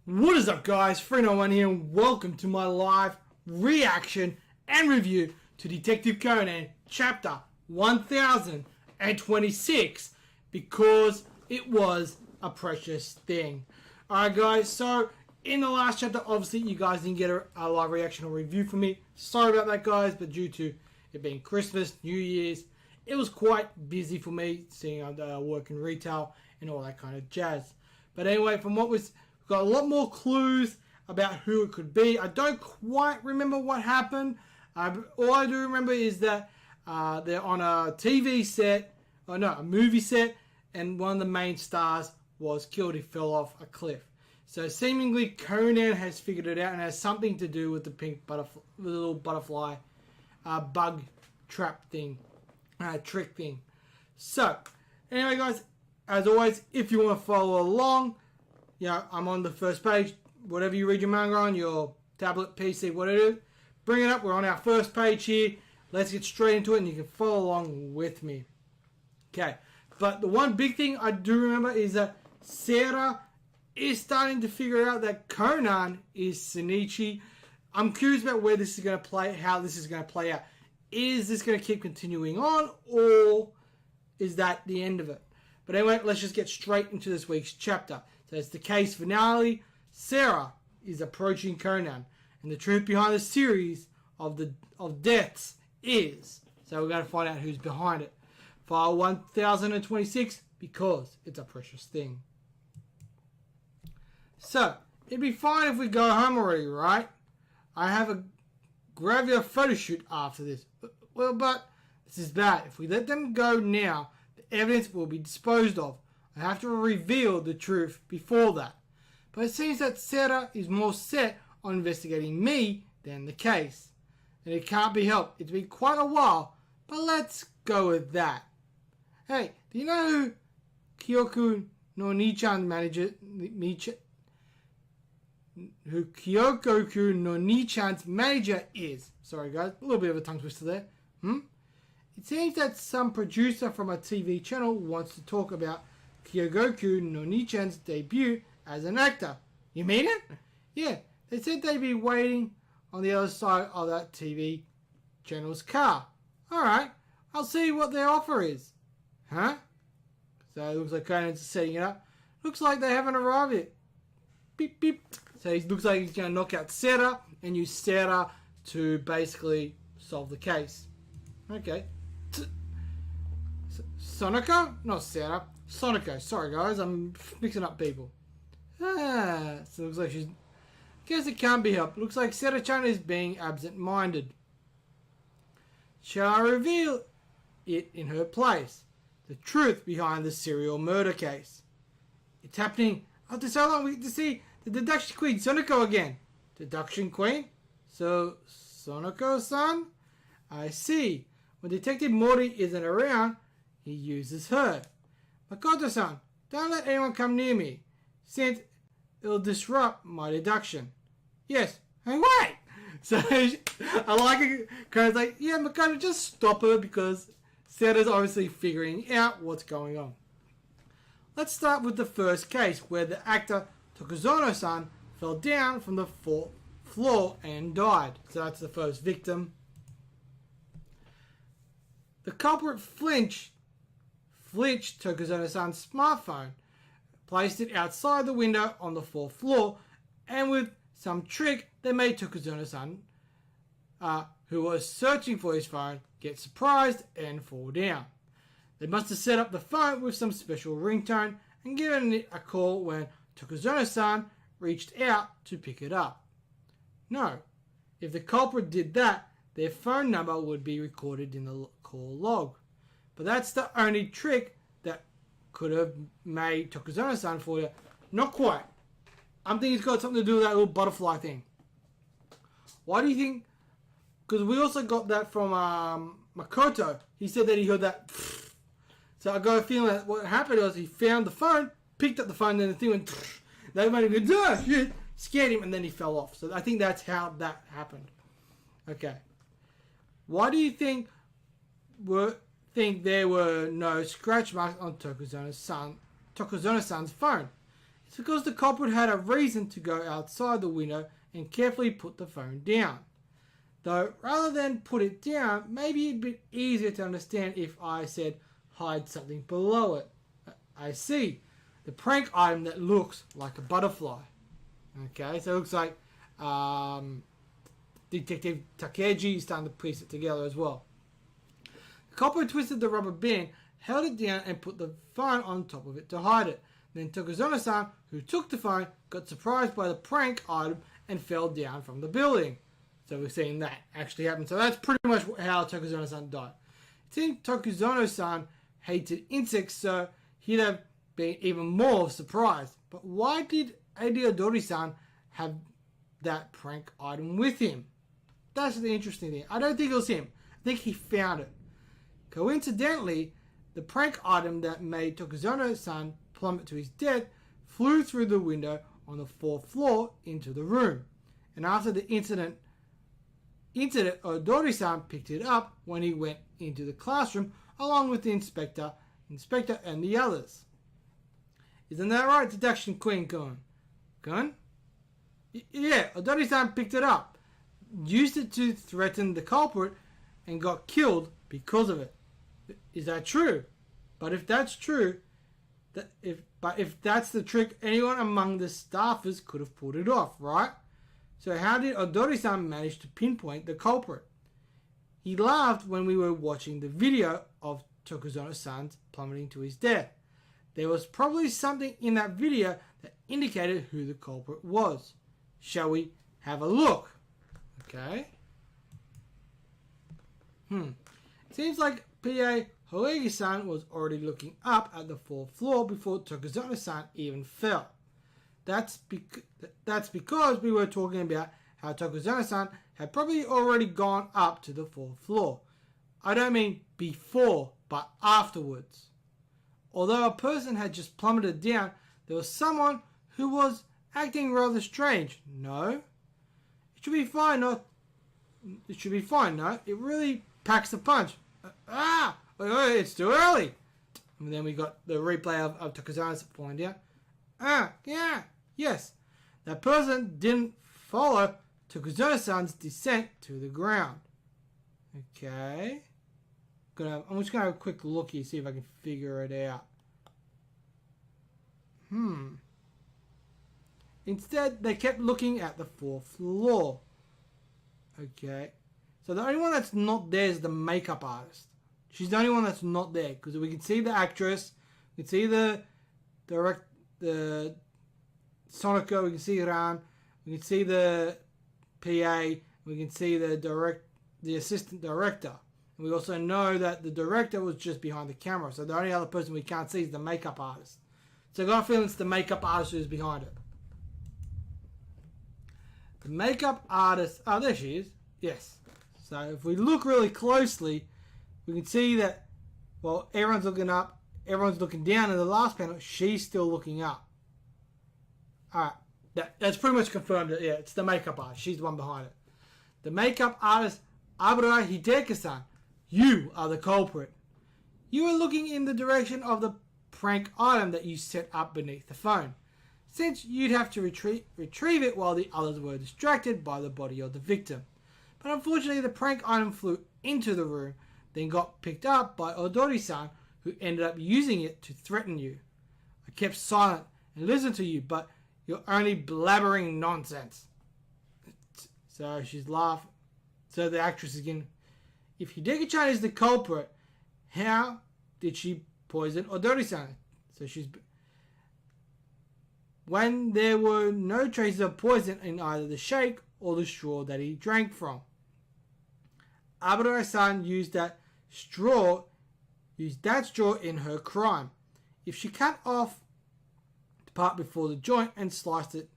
What is up, guys? 391 here, and welcome to my live reaction and review to Detective Conan chapter 1026, because it was a precious thing. Alright guys, so in the last chapter, obviously you guys didn't get a live reaction or review from me. Sorry about that, guys, but due to it being Christmas, New Year's, it was quite busy for me, seeing I work in retail and all that kind of jazz. But anyway, from what was... got a lot more clues about who it could be. I don't quite remember what happened. All I do remember is that they're on a TV set, or no, a movie set, and one of the main stars was killed. He fell off a cliff. So seemingly Conan has figured it out and has something to do with the pink butterfly, the little butterfly bug trap thing, trick thing. So anyway, guys, as always, if you want to follow along, yeah, I'm on the first page. Whatever you read your manga on, your tablet, PC, whatever it is, bring it up. We're on our first page here. Let's get straight into it, and you can follow along with me. Okay, but the one big thing I do remember is that Sarah is starting to figure out that Conan is Shinichi. I'm curious about where this is going to play, how this is going to play out. Is this going to keep continuing on, or is that the end of it? But anyway, let's just get straight into this week's chapter. So it's the case finale. Sarah is approaching Conan, and the truth behind the series of deaths is. So we're going to find out who's behind it. File 1026, because it's a precious thing. So it'd be fine if we go home already, right? I have a graveyard photo shoot after this. Well, but this is bad. If we let them go now, the evidence will be disposed of. I have to reveal the truth before that. But it seems that Sarah is more set on investigating me than the case. And it can't be helped. It's been quite a while, but let's go with that. Hey, do you know who Kyoko no Nichan's manager is? Sorry guys, a little bit of a tongue twister there. It seems that some producer from a TV channel wants to talk about Kyoko no Nichan's debut as an actor. You mean it? Yeah, they said they'd be waiting on the other side of that TV channel's car. Alright, I'll see what their offer is. Huh? So it looks like Conan's setting it up. Looks like they haven't arrived yet. Beep, beep. So he looks like he's going to knock out Sarah and use Sarah to basically solve the case. Okay. Sonoko? Not Sarah. Sonoko. Sorry guys, I'm mixing up people. So it looks like she's... Guess it can't be helped. Looks like Sarah-chan is being absent-minded. Shall I reveal it in her place? The truth behind the serial murder case. It's happening after so long. We get to see the deduction queen, Sonoko, again. Deduction queen? So, Sonoko-san? I see. When Detective Mori isn't around, he uses her. Makoto-san, don't let anyone come near me, since it'll disrupt my deduction. Yes. Hey, wait! So, I like it. Conan's like, yeah, Makoto, just stop her, because Sarah's obviously figuring out what's going on. Let's start with the first case, where the actor Tokuzono-san fell down from the fourth floor and died. So that's the first victim. The culprit flinched Tokuzono-san's smartphone, placed it outside the window on the fourth floor, and with some trick, they made Tokuzono-san, who was searching for his phone, get surprised and fall down. They must have set up the phone with some special ringtone and given it a call when Tokuzono-san reached out to pick it up. No, if the culprit did that, their phone number would be recorded in the call log. But that's the only trick that could have made Tokuzono-san for you. Not quite. I'm thinking it's got something to do with that little butterfly thing. Why do you think? Because we also got that from Makoto. He said that he heard that. So I got a feeling that what happened was he found the phone, picked up the phone, and then the thing went. They made him go, oh, shit, scared him, and then he fell off. So I think that's how that happened. Okay. Why do you think there were no scratch marks on Tokuzono-san's phone? It's because the culprit had a reason to go outside the window and carefully put the phone down. Though, rather than put it down, maybe it'd be easier to understand if I said hide something below it. I see. The prank item that looks like a butterfly. Okay, so it looks like Detective Takeji is starting to piece it together as well. The culprit twisted the rubber band, held it down, and put the phone on top of it to hide it. Then Tokuzono-san, who took the phone, got surprised by the prank item and fell down from the building. So we're seeing that actually happen. So that's pretty much how Tokuzono-san died. It seems Tokuzono-san hated insects, so he'd have been even more surprised. But why did Edogawa-san have that prank item with him? That's the interesting thing. I don't think it was him. I think he found it. Coincidentally, the prank item that made Tokuzono-san plummet to his death flew through the window on the 4th floor into the room. And after the incident, Odori-san picked it up when he went into the classroom along with the inspector and the others. Isn't that right, Deduction Queen Gun? Yeah, Odori-san picked it up, used it to threaten the culprit, and got killed because of it. Is that true? But if that's true, if that's the trick, anyone among the staffers could have pulled it off, right? So how did Odori-san manage to pinpoint the culprit? He laughed when we were watching the video of Tokuzono-san's plummeting to his death. There was probably something in that video that indicated who the culprit was. Shall we have a look? Okay. Seems like PA Hoegi-san was already looking up at the 4th floor before Tokuzono-san even fell. That's because we were talking about how Tokuzono-san had probably already gone up to the 4th floor. I don't mean before, but afterwards. Although a person had just plummeted down, there was someone who was acting rather strange. No? It should be fine, no? It really packs a punch. It's too early. And then we got the replay of Tokuzono falling down. Yes. That person didn't follow Tokuzono-san's descent to the ground. Okay. I'm just going to have a quick look here, see if I can figure it out. Instead, they kept looking at the 4th floor. Okay. So the only one that's not there is the makeup artist. She's the only one that's not there, because we can see the actress, we can see the Sonoko, we can see Ran, we can see the PA, we can see the assistant director. And we also know that the director was just behind the camera, so the only other person we can't see is the makeup artist. So I got a feeling it's the makeup artist who's behind it. The makeup artist, there she is, yes. So if we look really closely, we can see that, well, everyone's looking up, everyone's looking down. In the last panel, she's still looking up. Alright, that's pretty much confirmed. Yeah, it's the makeup artist. She's the one behind it. The makeup artist, Abura Hideki-san, you are the culprit. You were looking in the direction of the prank item that you set up beneath the phone, since you'd have to retrieve it while the others were distracted by the body of the victim. But unfortunately, the prank item flew into the room, then got picked up by Odori-san, who ended up using it to threaten you. I kept silent and listened to you, but you're only blabbering nonsense. So she's laughing. So the actress again, if Hideki-chan is the culprit, how did she poison Odori-san? So when there were no traces of poison in either the shake or the straw that he drank from. Abura-san used that straw in her crime. If she cut off the part before the joint and sliced it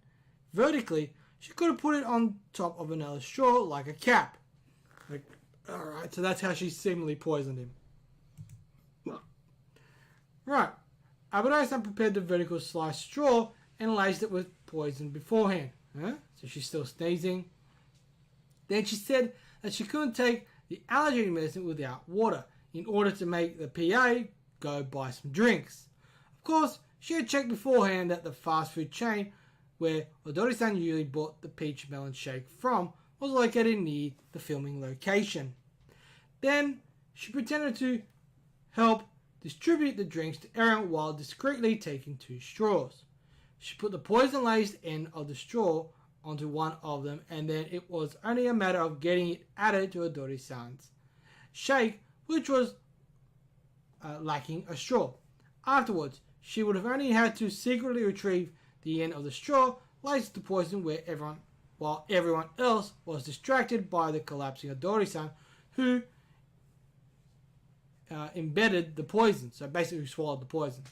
vertically, she could have put it on top of another straw like a cap. Alright, so that's how she seemingly poisoned him. Right. Abura-san prepared the vertical sliced straw and laced it with poison beforehand. So she's still sneezing. Then she said that she couldn't take the allergy medicine without water in order to make the PA go buy some drinks. Of course, She had checked beforehand that the fast food chain where Odori-san usually bought the peach melon shake from was located near the filming location. Then she pretended to help distribute the drinks to everyone while discreetly taking 2 straws. She put the poison-laced end of the straw onto one of them, and then it was only a matter of getting it added to Odori-san's shake, which was lacking a straw. Afterwards, she would have only had to secretly retrieve the end of the straw, laced the poison while everyone else was distracted by the collapsing Odori-san, who embedded the poison, so basically swallowed the poison.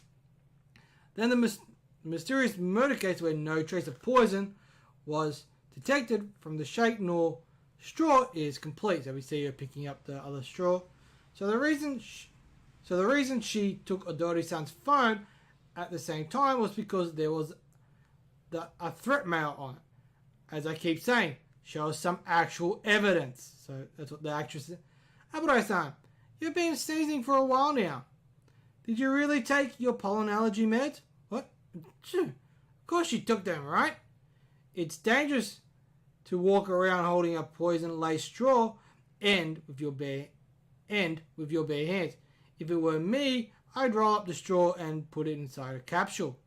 Then the mysterious murder case where no trace of poison was detected from the shake nor straw is complete. So we see her picking up the other straw. So the reason she took Odori-san's phone at the same time was because there was a threat mail on it. As I keep saying, show us some actual evidence. So that's what the actress said. Aburo-san, you've been sneezing for a while now. Did you really take your pollen allergy meds? What? Of course you took them, right? It's dangerous to walk around holding a poison-laced straw with your bare hands. If it were me, I'd roll up the straw and put it inside a capsule.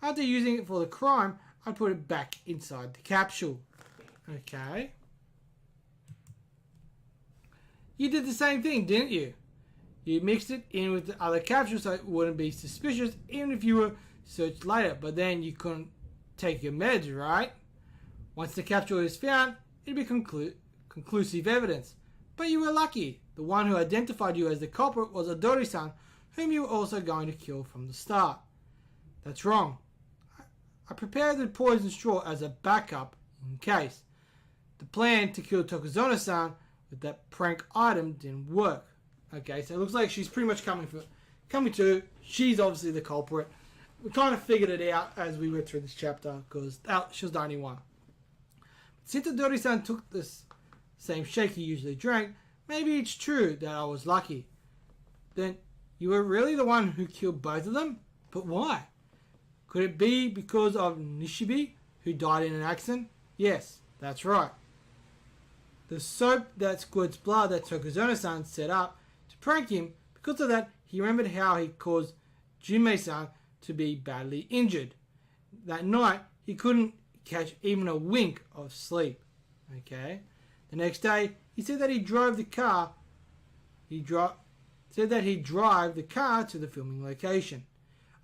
After using it for the crime, I'd put it back inside the capsule. Okay. You did the same thing, didn't you? You mixed it in with the other capsules so it wouldn't be suspicious even if you were searched later. But then you couldn't take your meds, right? Once the capsule is found, it'd be conclusive evidence. But you were lucky. The one who identified you as the culprit was Odori-san, whom you were also going to kill from the start. That's wrong. I prepared the poison straw as a backup in case. The plan to kill Tokuzono-san with that prank item didn't work. Okay, so it looks like she's pretty much coming to. She's obviously the culprit. We kind of figured it out as we went through this chapter because she was the only one. Since Odori-san took this same shake he usually drank, maybe it's true that I was lucky. Then you were really the one who killed both of them? But why? Could it be because of Nishibe, who died in an accident? Yes, that's right. The soap that squirts blood that Tokuzono-san set up to prank him, because of that, he remembered how he caused Junmei-san to be badly injured. That night, he couldn't catch even a wink of sleep. Okay. The next day, he said that he drove the car. Said that he'd drive the car to the filming location.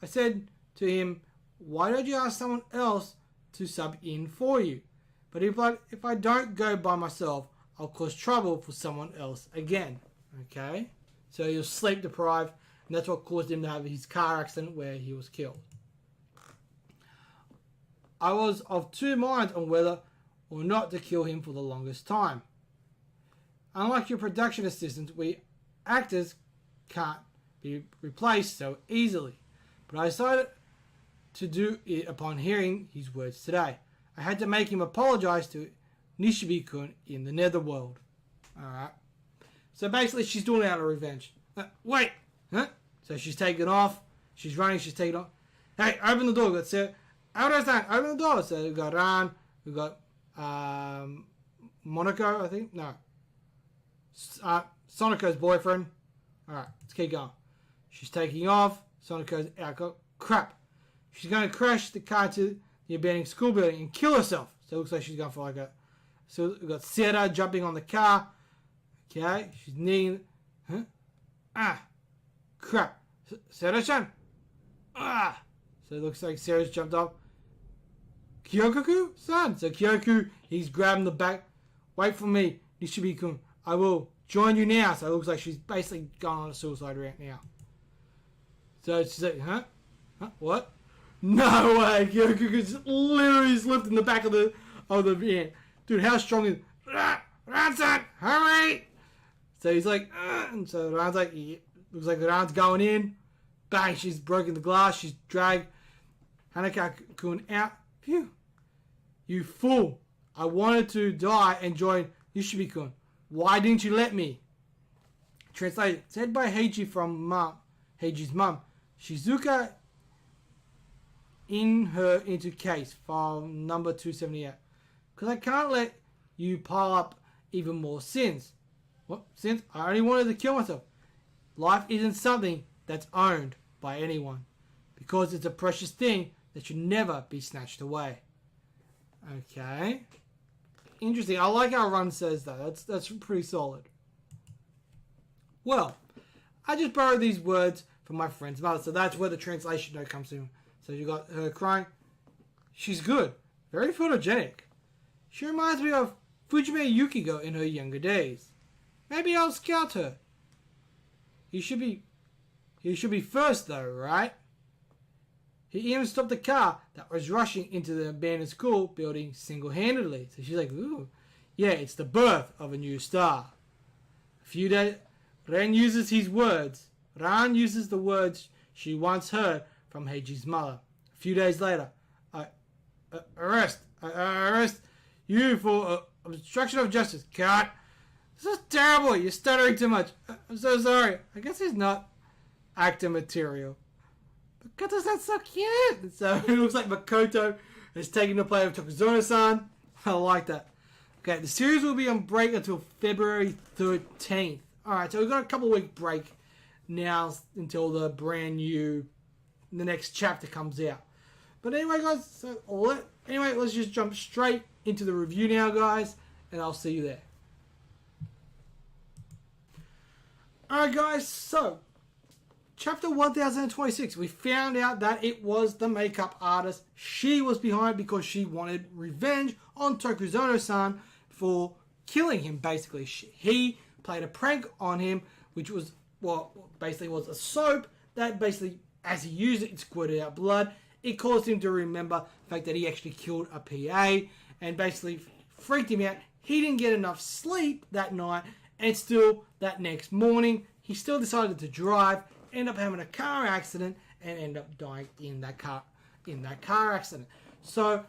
I said to him, "Why don't you ask someone else to sub in for you?" But he replied, "If I don't go by myself, I'll cause trouble for someone else again." Okay? So he was sleep deprived, and that's what caused him to have his car accident where he was killed. I was of 2 minds on whether or not to kill him for the longest time. Unlike your production assistants, we actors can't be replaced so easily. But I decided to do it upon hearing his words today. I had to make him apologize to Nishibe-kun in the netherworld. Alright. So basically she's doing it out of revenge. Wait! Huh? So she's taking off. She's running, she's taking off. Hey, open the door. Let's say, open the door. So we've got Ran, we've got Monoko, I think. No. Sonoko's boyfriend. Alright, let's keep going. She's taking off. Sonoko's out. Crap. She's going to crash the car to the abandoned school building and kill herself. So it looks like she's going for like a... So we've got Seta jumping on the car. Okay, she's kneeling. Huh? Ah. Crap. Seta-chan. Ah. So it looks like Sarah's jumped off. Kyokoku-san. So Kyoku, he's grabbing the back. Wait for me, Nishibe-kun. I will join you now. So it looks like she's basically gone on a suicide rant now. So she's like, huh? Huh? What? No way! Kyoku's literally lifting the back of the van. Dude, how strong is... Ran-san, hurry! So he's like, and so Ran's like, looks like Ran's going in. Bang, she's broken the glass. She's dragged Hanaka-kun out. Phew. You fool. I wanted to die and join Nishibe-kun. Why didn't you let me? Translated, said by Heiji from Heiji's mum. Shizuka in her into case, file number 278. Because I can't let you pile up even more sins. What? Sins? I only wanted to kill myself. Life isn't something that's owned by anyone. Because it's a precious thing that should never be snatched away. Okay. Interesting. I like how Ran says that. That's pretty solid. Well, I just borrowed these words from my friend's mother. So that's where the translation note comes in. So you got her crying. She's good. Very photogenic. She reminds me of Fujime Yukiko in her younger days. Maybe I'll scout her. He should be first though, right? He even stopped the car that was rushing into the abandoned school building single-handedly. So she's like, ooh, yeah, it's the birth of a new star. A few days, Ran uses the words she once heard from Heiji's mother. A few days later, I arrest you for obstruction of justice. Cut. This is terrible. You're stuttering too much. I'm so sorry. I guess he's not actor material. Makoto-san's so cute. So it looks like Makoto is taking the play of Tokuzono-san. I like that. Okay, the series will be on break until February 13th. Alright, so we've got a couple week break now until the next chapter comes out. But anyway, guys, let's just jump straight into the review now, guys, and I'll see you there. Alright, guys, so Chapter 1026, we found out that it was the makeup artist. She was behind because she wanted revenge on Tokuzono-san for killing him, basically. He played a prank on him, which was, basically was a soap that basically, as he used it, it squirted out blood. It caused him to remember the fact that he actually killed a PA and basically freaked him out. He didn't get enough sleep that night, and still, that next morning, he still decided to drive, end up having a car accident, and end up dying in that car accident. So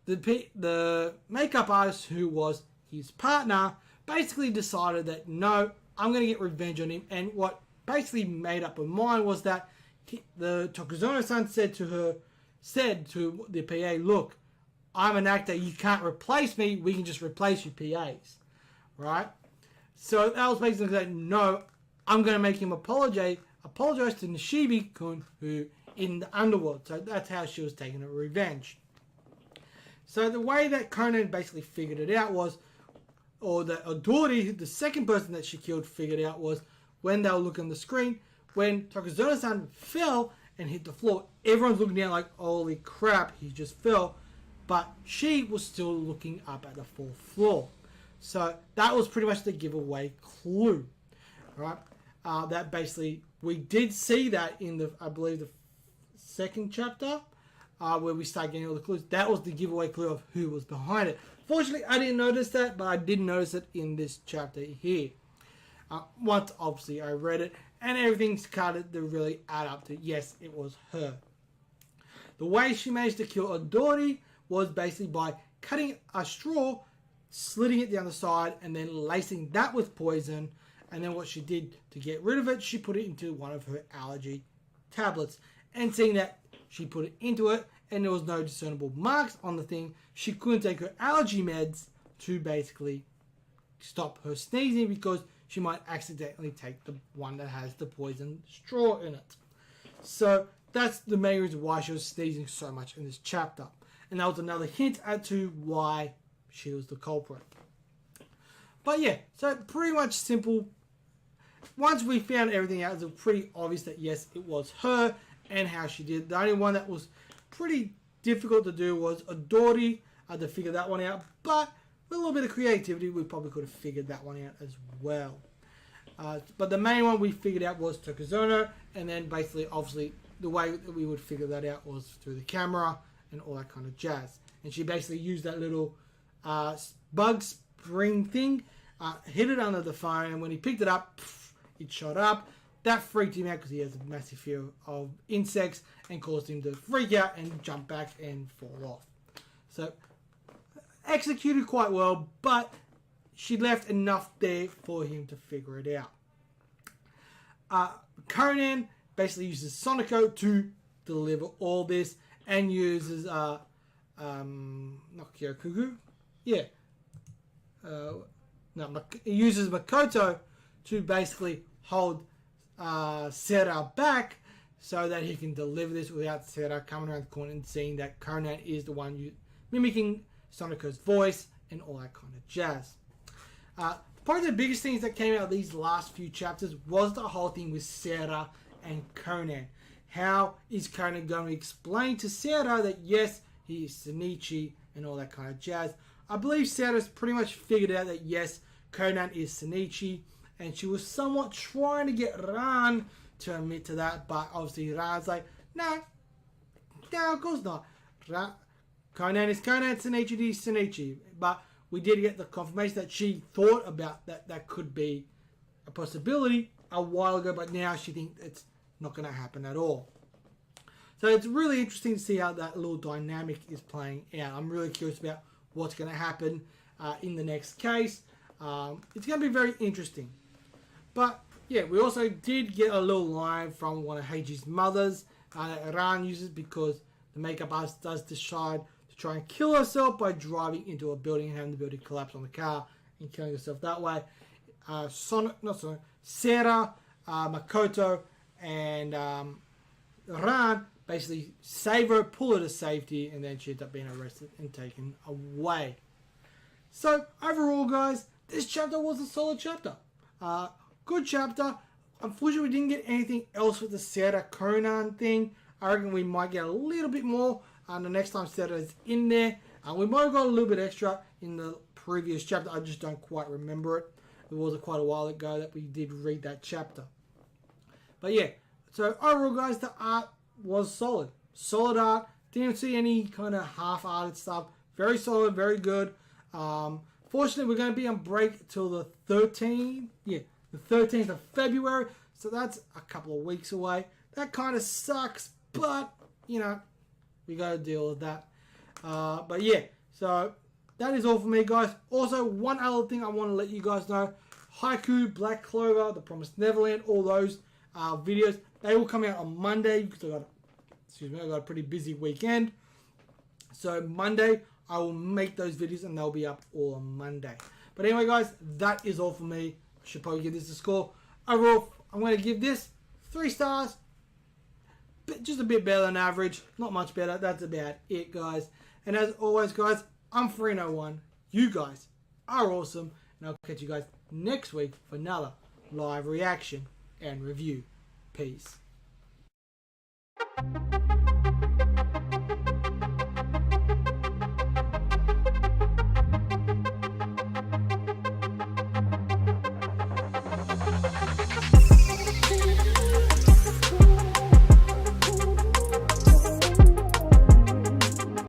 the makeup artist, who was his partner, basically decided that no, I'm going to get revenge on him. And what basically made up her mind was that the Tokuzono-san said to the PA, look, I'm an actor, you can't replace me, we can just replace you PAs, right? So that was basically like, no, I'm going to make him apologize to Nishibe-kun, who in the underworld. So that's how she was taking her revenge. So the way that Conan basically figured it out was, or that Odori, the second person that she killed, figured out was when they were looking on the screen, when Tokuzono-san fell and hit the floor, everyone's looking down like, holy crap, he just fell. But she was still looking up at the fourth floor. So that was pretty much the giveaway clue, right? That basically, we did see that in the, I believe, the second chapter, where we start getting all the clues. That was the giveaway clue of who was behind it. Fortunately, I didn't notice that, but I did notice it in this chapter here. Once, obviously, I read it, and everything's started to really add up to, yes, it was her. The way she managed to kill Odori was basically by cutting a straw, slitting it down the side, and then lacing that with poison. And then what she did to get rid of it, she put it into one of her allergy tablets. And seeing that she put it into it and there was no discernible marks on the thing, she couldn't take her allergy meds to basically stop her sneezing, because she might accidentally take the one that has the poison straw in it. So that's the main reason why she was sneezing so much in this chapter. And that was another hint as to why she was the culprit. But yeah, so pretty much simple. Once we found everything out, it was pretty obvious that yes, it was her and how she did. The only one that was pretty difficult to do was Odori. I had to figure that one out. But with a little bit of creativity, we probably could have figured that one out as well. But the main one we figured out was Tokuzono. And then basically, obviously, the way that we would figure that out was through the camera and all that kind of jazz. And she basically used that little bug spring thing, hit it under the phone, and when he picked it up, it shot up. That freaked him out because he has a massive fear of insects and caused him to freak out and jump back and fall off. So, executed quite well, but she left enough there for him to figure it out. Conan basically uses Sonico to deliver all this, and uses not Kyokugu, yeah, no, he uses Makoto to basically hold Sera back so that he can deliver this without Sera coming around the corner and seeing that Conan is the one mimicking Sonoko's voice and all that kind of jazz. Probably the biggest things that came out of these last few chapters was the whole thing with Sera and Conan. How is Conan going to explain to Sera that yes, he is Shinichi and all that kind of jazz? I believe Sera's pretty much figured out that yes, Conan is Shinichi, and she was somewhat trying to get Ran to admit to that, but obviously Ran's like, no, of course not. Conan is Conan, Shinichi is Shinichi. But we did get the confirmation that she thought about that could be a possibility a while ago, but now she thinks it's not going to happen at all. So it's really interesting to see how that little dynamic is playing out. I'm really curious about what's going to happen in the next case. It's going to be very interesting. But yeah, we also did get a little line from one of Heiji's mothers that Ran uses because the makeup artist does decide to try and kill herself by driving into a building and having the building collapse on the car and killing herself that way. Sera, Makoto, and Ran basically save her, pull her to safety, and then she ends up being arrested and taken away. So overall, guys, this chapter was a solid chapter. Good chapter. Unfortunately, we didn't get anything else with the Sera Conan thing. I reckon we might get a little bit more the next time Sera is in there. We might have got a little bit extra in the previous chapter. I just don't quite remember it. It was quite a while ago that we did read that chapter. But yeah, so overall, guys, the art was solid. Solid art. Didn't see any kind of half-hearted stuff. Very solid, very good. Fortunately, we're going to be on break till the 13th. Yeah, the 13th of February. So that's a couple of weeks away. That kind of sucks, but, you know, we got to deal with that. But yeah, so that is all for me, guys. Also, one other thing I want to let you guys know. Haiku, Black Clover, The Promised Neverland, all those videos, they will come out on Monday because I got a pretty busy weekend. So Monday, I will make those videos and they'll be up all on Monday. But anyway, guys, that is all for me. I should probably give this a score. Overall, I'm going to give this 3 stars. Just a bit better than average. Not much better. That's about it, guys. And as always, guys, I'm Free01. You guys are awesome. And I'll catch you guys next week for another live reaction and review. Peace.